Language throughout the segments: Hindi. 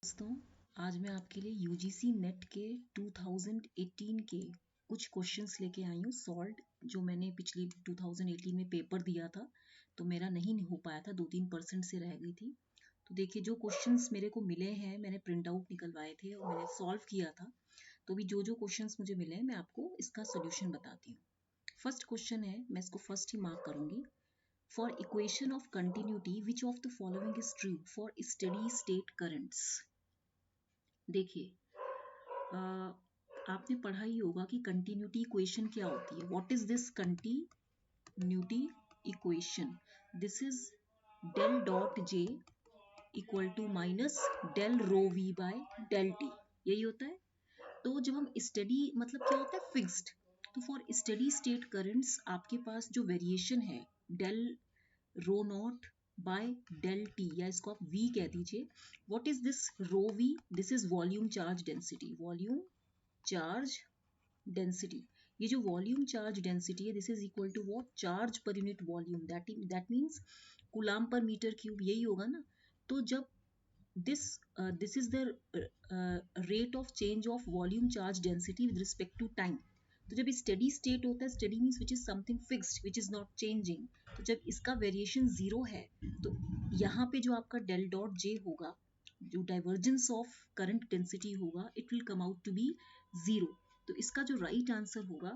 दोस्तों, आज मैं आपके लिए यूजीसी नेट के 2018 के कुछ क्वेश्चंस लेके आई हूँ सॉल्व, जो मैंने पिछली 2018 में पेपर दिया था तो मेरा नहीं हो पाया था, 2-3% से रह गई थी। तो देखिए, जो क्वेश्चंस मेरे को मिले हैं मैंने प्रिंट आउट निकलवाए थे और मैंने सॉल्व किया था। तो भी जो जो क्वेश्चंस मुझे मिले हैं मैं आपको इसका सोल्यूशन बताती हूँ। फर्स्ट क्वेश्चन है, मैं इसको फर्स्ट ही मार्क करूंगी। For equation of continuity, which of the following is true for steady state currents? देखिए, आपने पढ़ा ही होगा कि कंटिन्यूटी इक्वेशन क्या होती है। What is this continuity equation? This is del dot J equal to minus del rho V by del T, यही होता है। तो जब हम स्टडी मतलब क्या होता है, फिक्स्ड। तो फॉर स्टडी स्टेट करंट्स आपके पास जो वेरिएशन है del rho not by del T, या इसको आप v कह दीजिए। What is this rho v? This is volume charge density. Volume charge density, ये जो वॉल्यूम चार्ज डेंसिटी है, this is equal to what? Charge per unit volume, that means coulomb per metre cube, यही होगा ना। तो जब this is the rate of change of volume charge density with respect to time. तो जब स्टेडी स्टेट होता है, steady means which is something fixed which is not changing. तो जब इसका वेरिएशन जीरो है तो यहाँ पे जो आपका डेल डॉट जे होगा, जो डाइवर्जेंस ऑफ करंट डेंसिटी होगा, it will come out to be zero. तो इसका जो राइट आंसर होगा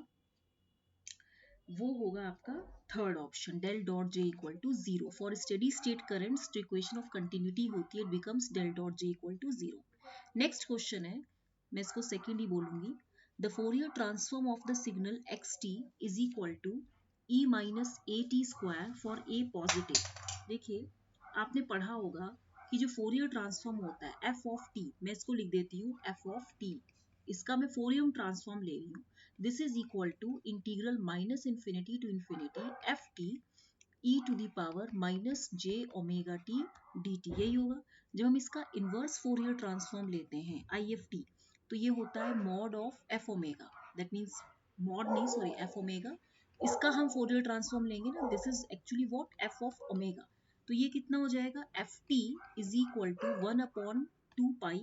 वो होगा आपका third option, del dot J equal to zero. For steady state currents जो इक्वेशन ऑफ कंटिन्यूटी होती है, it becomes del dot J equal to zero. Next question है, मैं इसको सेकेंड ही बोलूंगी। The Fourier transform of the signal X T is equal to E minus A T square for a positive. देखिए, आपने पढ़ा होगा कि जो फोरियर ट्रांसफॉर्म होता है एफ ऑफ टी, मैं इसको लिख देती हूँ एफ ऑफ टी, इसका मैं फोरियर ट्रांसफॉर्म ले रही हूँ। This is equal to integral minus infinity to infinity F T E to the power minus J omega T D T, यही होगा। जब हम इसका इनवर्स फोरियर ट्रांसफॉर्म लेते हैं आई एफ टी, तो ये होता है mod of F omega, that means mod नहीं, सॉरी, एफ ओमेगा। इसका हम फोरियर ट्रांसफॉर्म लेंगे ना, this is actually what? F of omega. तो ये कितना हो जाएगा? F T is equal to 1/2 pi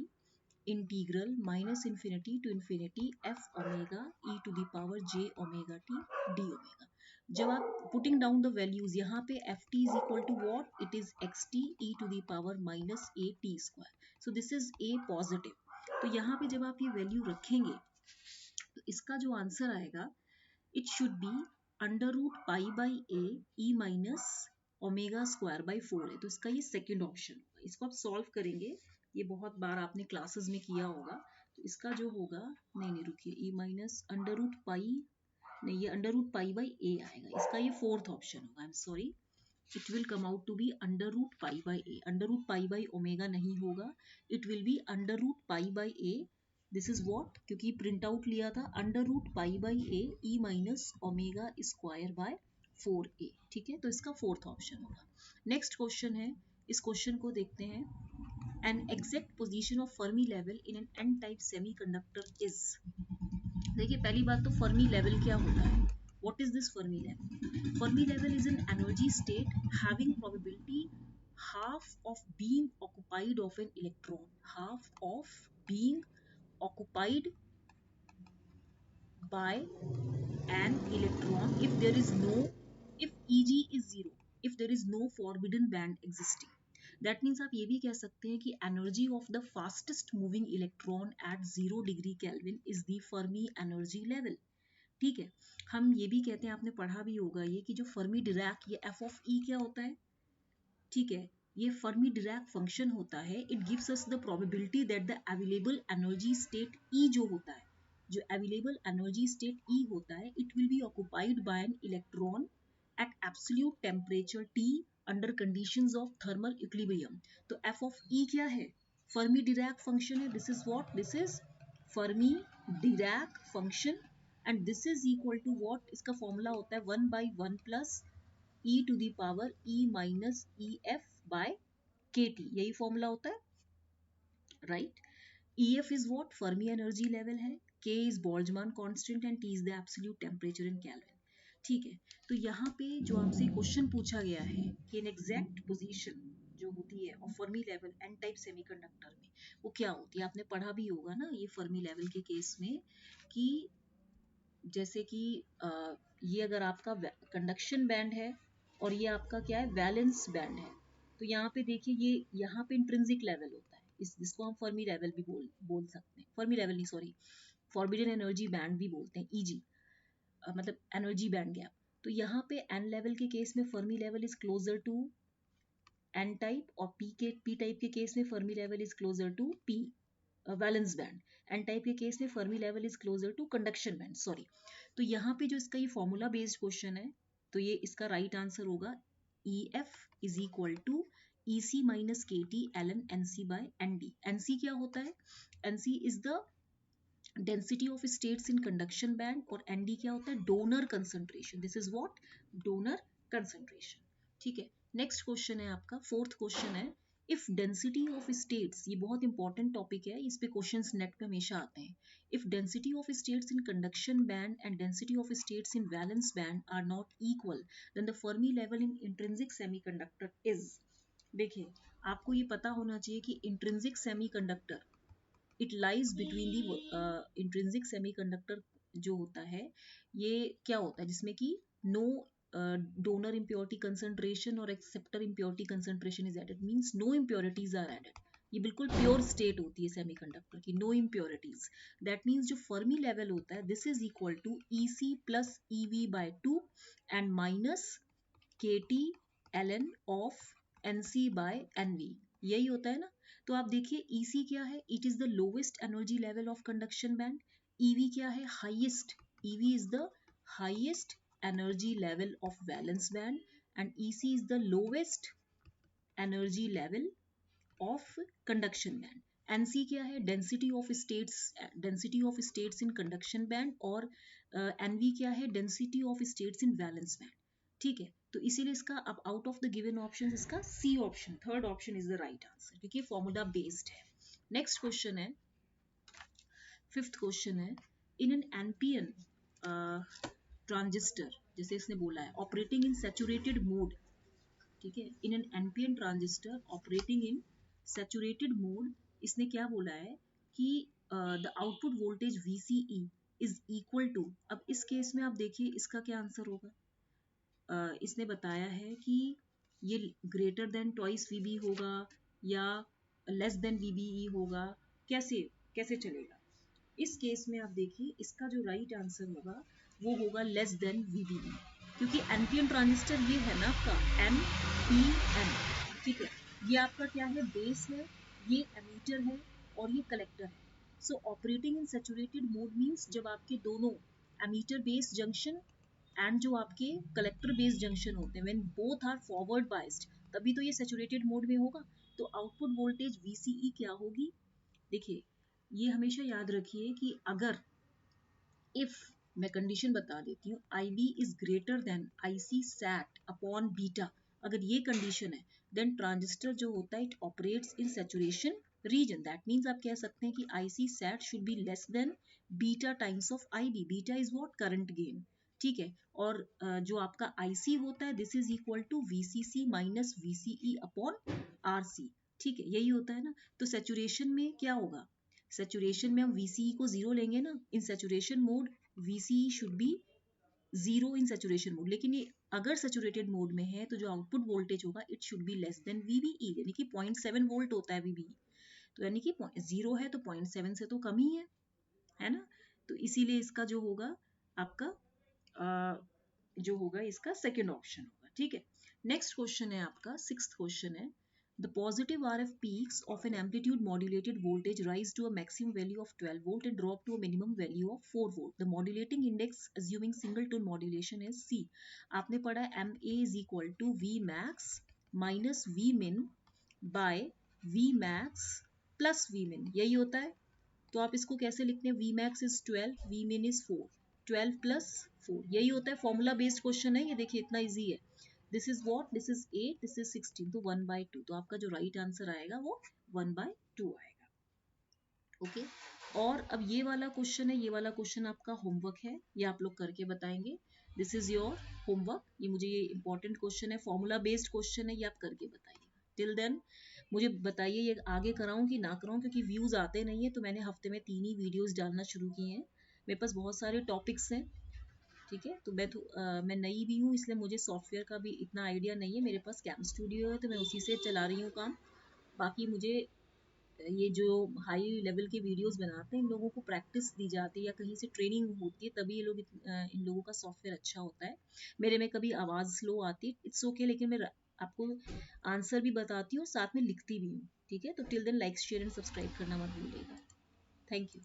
integral minus infinity to infinity F omega E to the power J omega T D omega. जब आप पुटिंग डाउन द वैल्यूज, यहाँ पे F T is equal to what? It is X T E to the power minus A T square. So this is A positive. तो यहाँ पे जब आप ये वैल्यू रखेंगे तो इसका जो आंसर आएगा, it should be under root pi by A E minus omega square by 4 है। तो इसका ये सेकेंड ऑप्शन होगा। इसको आप सॉल्व करेंगे, ये बहुत बार आपने क्लासेस में किया होगा। तो इसका जो होगा, नहीं रुकिए, E minus under root pi, नहीं, ये under root pi by A आएगा। इसका ये फोर्थ ऑप्शन होगा। I am sorry, it will come out to be under root pi by A. Under root pi by omega नहीं होगा, it will be under root pi by A. This is what? क्योंकि प्रिंट आउट लिया था under root pi by A E minus omega square by 4a। ठीक है, तो इसका फोर्थ ऑप्शन होगा। नेक्स्ट क्वेश्चन है, इस क्वेश्चन को देखते हैं। An exact position of Fermi level in an n-type semiconductor is। देखिए, पहली बात तो Fermi level क्या होता है? What is this Fermi level? Fermi level is an energy state having probability half of being occupied of an electron, half of being occupied by an electron if there is no, if Eg is zero, if there is no forbidden band existing। That means आप ये भी कह सकते हैं कि energy of the fastest moving electron at 0 degree Kelvin is the Fermi energy level. ठीक है, हम ये भी कहते हैं, आपने पढ़ा भी होगा ये, कि जो फर्मी डिरैक, ये एफ ऑफ ई क्या होता है? ठीक है, ये फर्मी डिरैक फंक्शन होता है। It gives us the probability that the available energy state E जो होता है, जो अवेलेबल एनर्जी स्टेट ई होता है, it will B occupied by an electron at absolute temperature T under conditions of thermal equilibrium। तो f of E क्या है? फर्मी डिरैक फंक्शन है। This is what? This is Fermi Dirac function and this is equal to what? इसका फॉर्मूला होता है 1/1 plus e to the power e minus E F by K T, यही फॉर्मूला होता है, right? EF is what? Fermi energy level है, K is Boltzmann constant and T is the absolute temperature in Kelvin। ठीक है, तो यहाँ पे जो आपसे क्वेश्चन पूछा गया है कि एन एग्जैक्ट पोजीशन जो होती है और Fermi level N type semiconductor में वो क्या होती है, आपने पढ़ा भी होगा ना ये फर्मी लेवल के केस में कि जैसे कि ये अगर आपका कंडक्शन बैंड है और ये आपका क्या है वैलेंस बैंड है, तो यहाँ पे देखिए ये यहाँ पे इंट्रिंसिक लेवल होता है, इस जिसको हम फर्मी लेवल भी बोल सकते हैं, फर्मी लेवल नहीं सॉरी, फॉरबिडन एनर्जी बैंड भी बोलते हैं, ईजी मतलब एनर्जी बैंड गैप। तो यहाँ पे एन लेवल के केस में Fermi level is closer to N type और पी टाइप के केस में Fermi level is closer to P valence band. N type के केस में Fermi level is closer to conduction band sorry. तो यहाँ पे जो इसका ये फॉर्मूला बेस्ड क्वेश्चन है, तो ये इसका राइट आंसर होगा E F is equal to E C minus K T L N N C by N D. N C क्या होता है, N C is the density of states in conduction band और एन डी क्या होता है, donor concentration, this is what, donor concentration. ठीक है, नेक्स्ट क्वेश्चन है आपका, फोर्थ क्वेश्चन है, इफ डेंसिटी ऑफ स्टेट्स, ये बहुत इंपॉर्टेंट टॉपिक है, इस पे क्वेश्चंस नेट पे हमेशा आते हैं, if density of states in conduction band and density of states in valence band are not equal then the Fermi level in intrinsic semiconductor is. देखिए आपको ये पता होना चाहिए कि intrinsic semiconductor it lies between the intrinsic semiconductor जो होता है ये क्या होता है, जिसमें कि नो डोनर इम्प्योरिटी कंसंट्रेशन और acceptor impurity concentration is added, means no impurities are added, ये बिल्कुल प्योर स्टेट होती है सेमीकंडक्टर की, नो इम्प्योरिटीज। दैट मींस जो फर्मी लेवल होता है this is equal to E C plus E V by 2 and minus K T L N of N C by N V, यही होता है ना। तो आप देखिए EC क्या है, it is the lowest energy level of conduction band, EV क्या है, highest, EV is the highest energy level of valence band and EC is the lowest energy level of conduction band. NC क्या है, density of states in conduction band और NV क्या है, density of states in valence band. ठीक है, तो इसीलिए इसका अब out of the given option इसका C option, third option is the right answer, क्योंकि फॉर्मूला बेस्ड है। नेक्स्ट क्वेश्चन है, फिफ्थ क्वेश्चन है, इन एन एनपीएन ट्रांजिस्टर, जैसे इसने बोला है ऑपरेटिंग इन सैचुरेटेड मोड, ठीक है, in an NPN transistor operating in saturated mode, इसने क्या बोला है कि the output voltage VCE is equal to, अब इस केस में आप देखिए इसका क्या आंसर होगा, इसने बताया है कि ये ग्रेटर देन ट्वाइस VB होगा या लेस देन VBE होगा, कैसे कैसे चलेगा। इस केस में आप देखिए इसका जो राइट आंसर होगा वो होगा लेस देन VBE, क्योंकि एनपीएन ट्रांजिस्टर ये है ना आपका NPN, ठीक है, ये आपका क्या है, बेस है, ये एमीटर है और ये कलेक्टर है। सो operating in saturated mode means जब आपके दोनों एमीटर बेस जंक्शन एंड जो आपके कलेक्टर बेस्ड जंक्शन होते हैं when both are forward biased, तभी तो ये सैचुरेटेड मोड में होगा। तो आउटपुट वोल्टेज VCE क्या होगी, देखिए ये हमेशा याद रखिए कि अगर इफ, मैं कंडीशन बता देती हूँ, IB is greater than IC sat upon beta, अगर ये कंडीशन है देन ट्रांजिस्टर जो होता है it operates in saturation region, that means आप कह सकते हैं कि IC sat should be less than beta times of IB, beta is what, current gain, ठीक है, और जो आपका IC होता है this is equal to VCC minus VCE upon RC, ठीक है, यही होता है ना। तो सैचुरेशन में क्या होगा, सैचुरेशन में हम VCE को जीरो लेंगे ना, in saturation mode VCE should be zero in saturation mode, लेकिन ये अगर सैचुरेटेड मोड में है तो जो आउटपुट वोल्टेज होगा it should be less than VBE, यानी कि 0.7 वोल्ट होता है VBE, तो यानी कि जीरो है तो 0.7 से तो कम ही है ना। तो इसीलिए इसका जो होगा आपका जो होगा इसका सेकेंड ऑप्शन होगा, ठीक है। नेक्स्ट क्वेश्चन है आपका, सिक्स्थ क्वेश्चन है, the positive RF peaks of an amplitude modulated voltage rise to a maximum value of 12 volt and drop to a minimum value of 4 volt. The modulating index assuming single tone modulation is C. आपने पढ़ा MA is equal to V max minus V min by V max plus V min, यही होता है। तो आप इसको कैसे लिखते हैं, V max is 12, V min is 4, 12 plus 4, यही होता है, फॉर्मूला बेस्ड क्वेश्चन है ये, देखिए इतना इजी है। This is what, this is 8, this is 16, तो 1/2, तो आपका जो राइट आंसर आएगा वो 1/2 आएगा, ओके। और अब ये वाला क्वेश्चन है, ये वाला क्वेश्चन आपका होमवर्क है, ये आप लोग करके बताएंगे, दिस इज योर होमवर्क, ये मुझे ये इंपॉर्टेंट क्वेश्चन है, फॉर्मूला बेस्ड क्वेश्चन है, ये आप करके बताइए। टिल देन मुझे बताइए ये आगे कराऊं कि ना कराऊं, क्योंकि व्यूज आते नहीं है, तो मैंने हफ्ते में 3 ही वीडियोस डालना शुरू किए हैं। मेरे पास बहुत सारे टॉपिक्स हैं, ठीक है। तो मैं नई भी हूँ, इसलिए मुझे सॉफ्टवेयर का भी इतना आइडिया नहीं है। मेरे पास कैम स्टूडियो है, तो मैं उसी से चला रही हूँ काम। बाकी मुझे ये जो हाई लेवल के वीडियोस बनाते हैं, इन लोगों को प्रैक्टिस दी जाती है या कहीं से ट्रेनिंग होती है, तभी ये लोग इन लोगों का सॉफ्टवेयर अच्छा होता है। मेरे में कभी आवाज़ स्लो आती है, इट्स ओके, लेकिन मैं आपको आंसर भी बताती हूँ, साथ में लिखती भी हूँ, ठीक है। तो till then like share and subscribe करना मत भूलिएगा। Thank you.